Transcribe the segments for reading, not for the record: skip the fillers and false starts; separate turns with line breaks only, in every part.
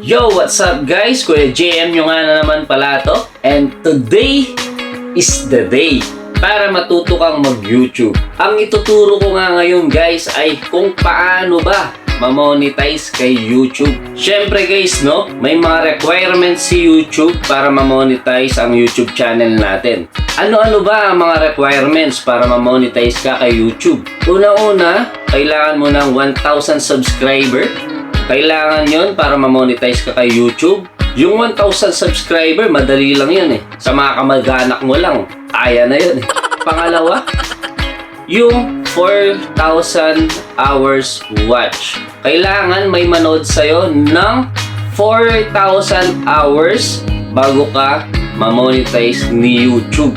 Yo, what's up guys? Kuya JM nyo nga na naman pala to. And today is the day para matuto kang mag-YouTube. Ang ituturo ko nga ngayon guys ay kung paano ba ma-monetize kay YouTube. Syempre guys, no, may mga requirements si YouTube para ma-monetize ang YouTube channel natin. Ano-ano ba ang mga requirements para ma-monetize ka kay YouTube? Una-una, kailangan mo ng 1,000 subscriber. Kailangan yon para ma-monetize ka kay YouTube. Yung 1,000 subscriber, madali lang yan eh. Sa mga kamag-anak mo lang, kaya na yun eh. Pangalawa, yung 4,000 hours watch. Kailangan may manood sa'yo ng 4,000 hours bago ka ma-monetize ni YouTube.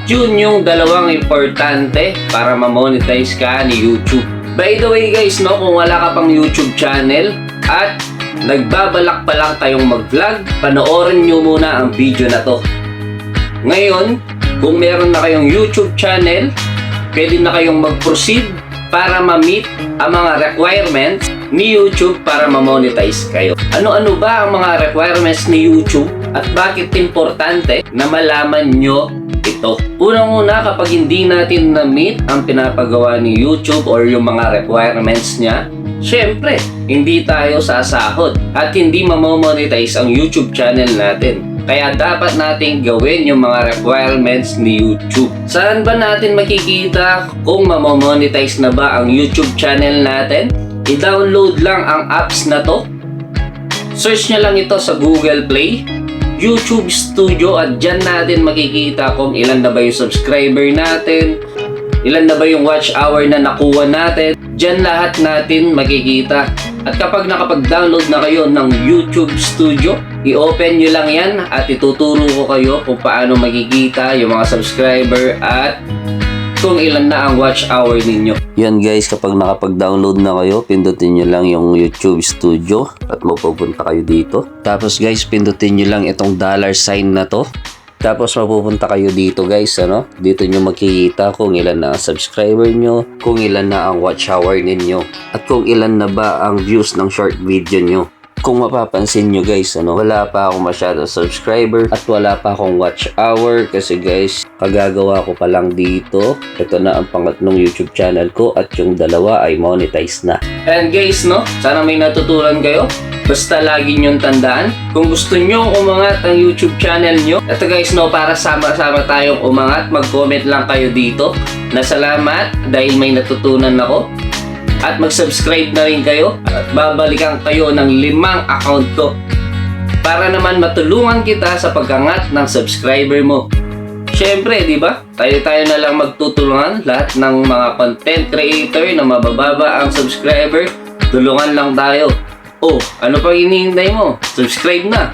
Yun yung dalawang importante para ma-monetize ka ni YouTube. By the way guys, no, kung wala ka pang YouTube channel at nagbabalak pa lang kayong mag-vlog, panoorin nyo muna ang video na to. Ngayon, kung meron na kayong YouTube channel, pwede na kayong mag-proceed para ma-meet ang mga requirements ni YouTube para ma-monetize kayo. Ano-ano ba ang mga requirements ni YouTube at bakit importante na malaman nyo ito? Unang-una, kapag hindi natin na-meet ang pinapagawa ni YouTube or yung mga requirements niya, syempre, hindi tayo sasahod at hindi ma-monetize ang YouTube channel natin. Kaya dapat nating gawin yung mga requirements ni YouTube. Saan ba natin makikita kung ma-monetize na ba ang YouTube channel natin? I-download lang ang apps na to. Search nyo lang ito sa Google Play, YouTube Studio, at dyan natin makikita kung ilan na ba yung subscriber natin, ilan na ba yung watch hour na nakuha natin. Dyan lahat natin makikita. At kapag nakapag-download na kayo ng YouTube Studio, i-open nyo lang yan at ituturo ko kayo kung paano makikita yung mga subscriber at kung ilan na ang watch hour ninyo.
Yan guys, kapag nakapag-download na kayo, pindutin nyo lang yung YouTube Studio at mapupunta kayo dito. Tapos guys, pindutin nyo lang itong $sign na to. Tapos mapupunta kayo dito guys, ano? Dito nyo makikita kung ilan na ang subscriber nyo, kung ilan na ang watch hour ninyo, at kung ilan na ba ang views ng short video nyo. Kung mapapansin nyo guys, ano, wala pa akong masyadong subscriber at wala pa akong watch hour kasi guys, kagagawa ko pa lang dito. Ito na ang pangatlong YouTube channel ko at yung dalawa ay monetize na.
And guys, no, sana may natutunan kayo. Basta lagi nyong tandaan, kung gusto nyo umangat ang YouTube channel nyo, ito guys, no, para sama-sama tayong umangat, mag-comment lang kayo dito na salamat dahil may natutunan ako. At mag-subscribe na rin kayo at babalikan kayo ng 5 account ko para naman matulungan kita sa pag-angat ng subscriber mo. Syempre, di ba? Tayo na lang magtutulungan, lahat ng mga content creator na mabababa ang subscriber. Tulungan lang tayo. Oh, ano pa hinihintay mo? Subscribe na!